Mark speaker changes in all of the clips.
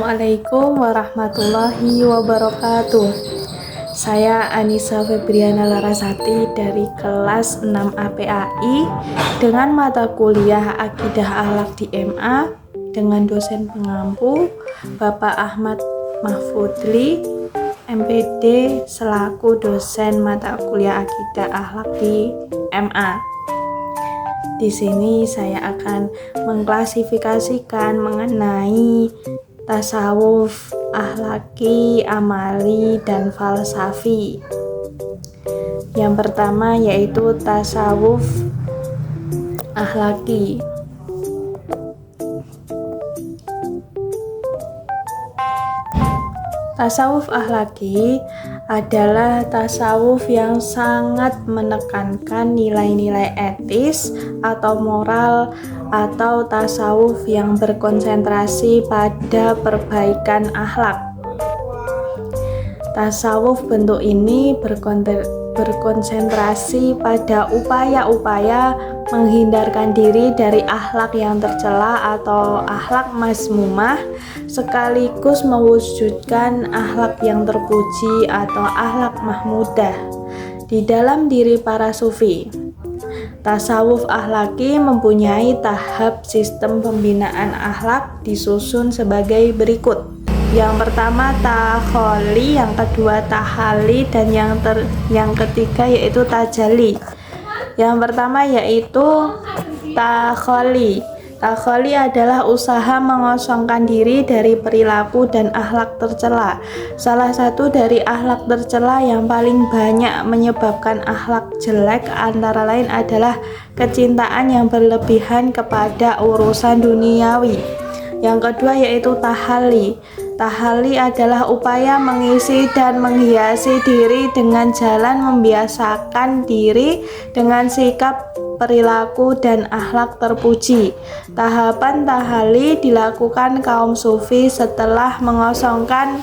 Speaker 1: Assalamualaikum warahmatullahi wabarakatuh. Saya Anissa Febriana Larasati dari kelas 6 APAI dengan mata kuliah Akidah Akhlak di MA dengan dosen pengampu Bapak Ahmad Mahfudli MPD selaku dosen mata kuliah Akidah Akhlak di MA. Di sini saya akan mengklasifikasikan mengenai tasawuf, akhlaki, amali, dan falsafi. Yang pertama yaitu tasawuf akhlaki. Tasawuf akhlaki adalah tasawuf yang sangat menekankan nilai-nilai etis atau moral, atau tasawuf yang berkonsentrasi pada perbaikan akhlak. Tasawuf bentuk ini berkonsentrasi pada upaya-upaya menghindarkan diri dari akhlak yang tercela atau akhlak mazmumah, sekaligus mewujudkan akhlak yang terpuji atau akhlak mahmudah di dalam diri para sufi. Tasawuf akhlaki mempunyai tahap sistem pembinaan akhlak disusun sebagai berikut. Yang pertama takholi, yang kedua tahali, dan yang ketiga yaitu tajalli. Yang pertama yaitu takholi. Takholi adalah usaha mengosongkan diri dari perilaku dan akhlak tercela. Salah satu dari akhlak tercela yang paling banyak menyebabkan akhlak jelek antara lain adalah kecintaan yang berlebihan kepada urusan duniawi. Yang kedua yaitu tahali. Tahali adalah upaya mengisi dan menghiasi diri dengan jalan membiasakan diri dengan sikap, perilaku, dan akhlak terpuji. Tahapan tahali dilakukan kaum sufi setelah mengosongkan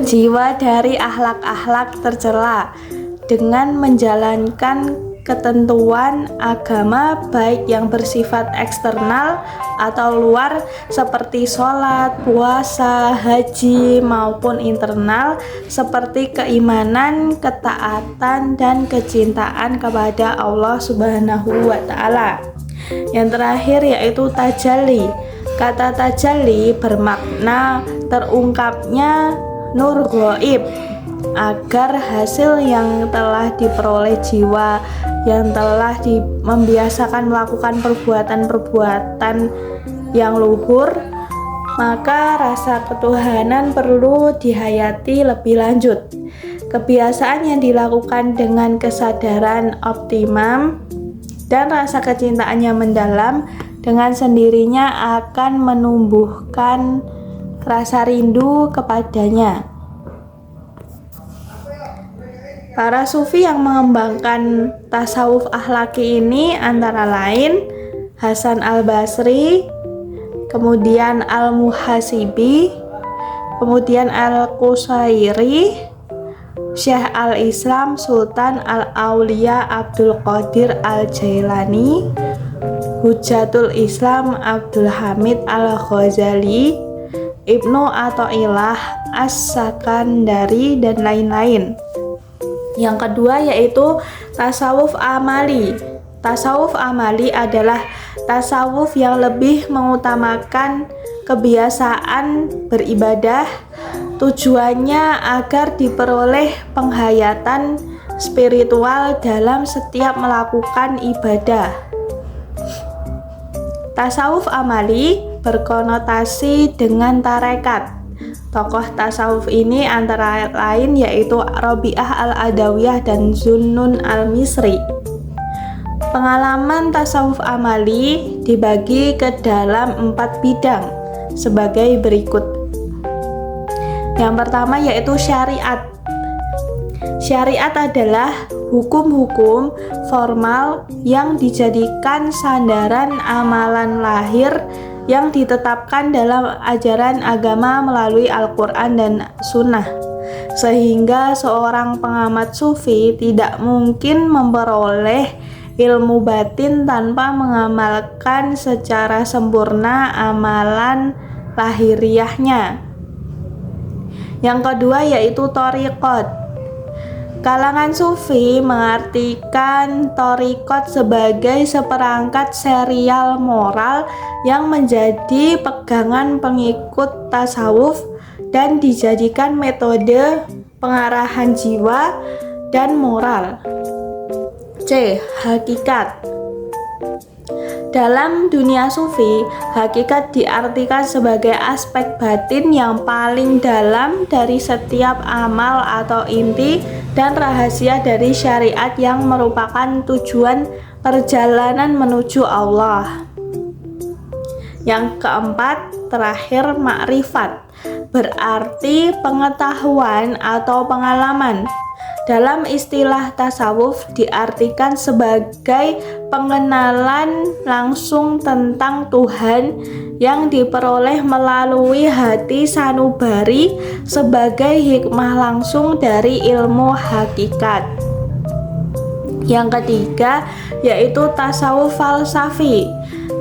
Speaker 1: jiwa dari akhlak-akhlak tercela dengan menjalankan ketentuan agama baik yang bersifat eksternal atau luar seperti sholat, puasa, haji, maupun internal seperti keimanan, ketaatan, dan kecintaan kepada Allah Subhanahu wa Ta'ala. Yang terakhir yaitu tajalli. Kata tajalli bermakna terungkapnya nur gaib, agar hasil yang telah diperoleh jiwa yang telah membiasakan melakukan perbuatan-perbuatan yang luhur, maka rasa ketuhanan perlu dihayati lebih lanjut. Kebiasaan yang dilakukan dengan kesadaran optimum dan rasa kecintaan yang mendalam dengan sendirinya akan menumbuhkan rasa rindu kepadanya. Para sufi yang mengembangkan tasawuf akhlaki ini antara lain Hasan al-Basri, kemudian al-Muhasibi, kemudian al-Qusairi, Syekh al-Islam Sultan al-Aulia Abdul Qadir al-Jailani, Hujatul Islam Abdul Hamid al-Ghazali, Ibnu Athaillah as-Sakandari, dan lain-lain. Yang kedua yaitu tasawuf amali. Tasawuf amali adalah tasawuf yang lebih mengutamakan kebiasaan beribadah. Tujuannya agar diperoleh penghayatan spiritual dalam setiap melakukan ibadah. Tasawuf amali berkonotasi dengan tarekat. Tokoh tasawuf ini antara lain yaitu Rabi'ah al-Adawiyah dan Zunnun al-Misri. Pengalaman tasawuf amali dibagi ke dalam 4 bidang sebagai berikut. Yang pertama yaitu syariat. Syariat adalah hukum-hukum formal yang dijadikan sandaran amalan lahir yang ditetapkan dalam ajaran agama melalui Al-Quran dan Sunnah, sehingga seorang pengamat sufi tidak mungkin memperoleh ilmu batin tanpa mengamalkan secara sempurna amalan lahiriahnya. Yang kedua yaitu thariqat. Kalangan sufi mengartikan thariqat sebagai seperangkat serial moral yang menjadi pegangan pengikut tasawuf dan dijadikan metode pengarahan jiwa dan moral. C. Hakikat. Dalam dunia sufi, hakikat diartikan sebagai aspek batin yang paling dalam dari setiap amal atau inti dan rahasia dari syariat yang merupakan tujuan perjalanan menuju Allah. Yang keempat, terakhir, makrifat, berarti pengetahuan atau pengalaman. Dalam istilah tasawuf diartikan sebagai pengenalan langsung tentang Tuhan yang diperoleh melalui hati sanubari sebagai hikmah langsung dari ilmu hakikat. Yang ketiga yaitu tasawuf falsafi.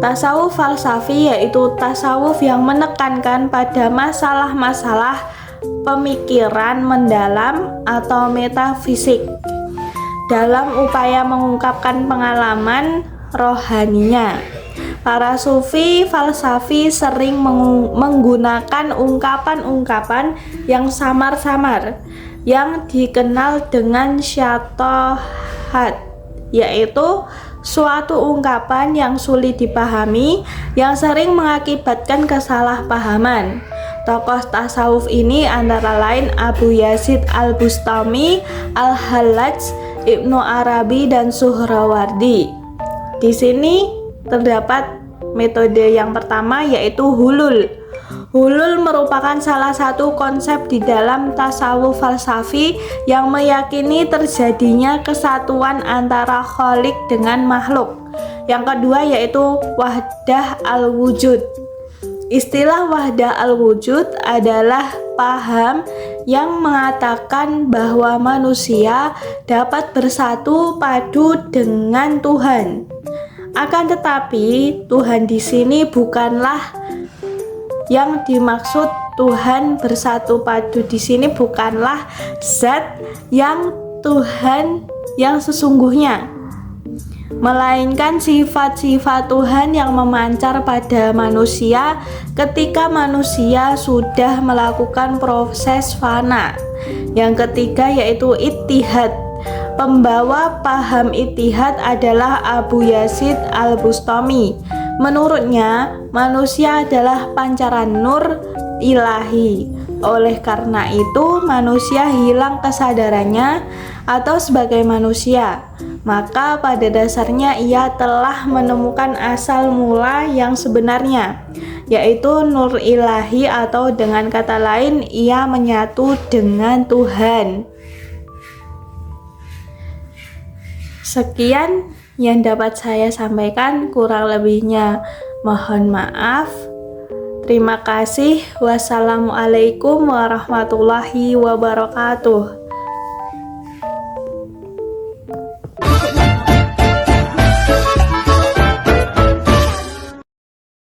Speaker 1: Tasawuf falsafi yaitu tasawuf yang menekankan pada masalah-masalah pemikiran mendalam atau metafisik dalam upaya mengungkapkan pengalaman rohaninya. Para sufi falsafi sering menggunakan ungkapan-ungkapan yang samar-samar yang dikenal dengan syatohat, yaitu suatu ungkapan yang sulit dipahami yang sering mengakibatkan kesalahpahaman. Tokoh tasawuf ini antara lain Abu Yazid Al-Bustami, Al-Hallaj, Ibnu Arabi, dan Suhrawardi. Di sini terdapat metode yang pertama yaitu hulul. Hulul merupakan salah satu konsep di dalam tasawuf falsafi yang meyakini terjadinya kesatuan antara khalik dengan makhluk. Yang kedua yaitu wahdah al-wujud. Istilah wahdah al-wujud adalah paham yang mengatakan bahwa manusia dapat bersatu padu dengan Tuhan. Akan tetapi, Tuhan di sini bukanlah yang dimaksud. Tuhan bersatu padu di sini bukanlah zat yang Tuhan yang sesungguhnya, melainkan sifat-sifat Tuhan yang memancar pada manusia ketika manusia sudah melakukan proses fana. Yang ketiga yaitu ittihad. Pembawa paham ittihad adalah Abu Yazid Al-Bustami. Menurutnya, manusia adalah pancaran nur ilahi. Oleh karena itu, manusia hilang kesadarannya atau sebagai manusia. Maka pada dasarnya ia telah menemukan asal mula yang sebenarnya, yaitu nur ilahi, atau dengan kata lain ia menyatu dengan Tuhan. Sekian yang dapat saya sampaikan, kurang lebihnya mohon maaf. Terima kasih. Wassalamualaikum warahmatullahi wabarakatuh.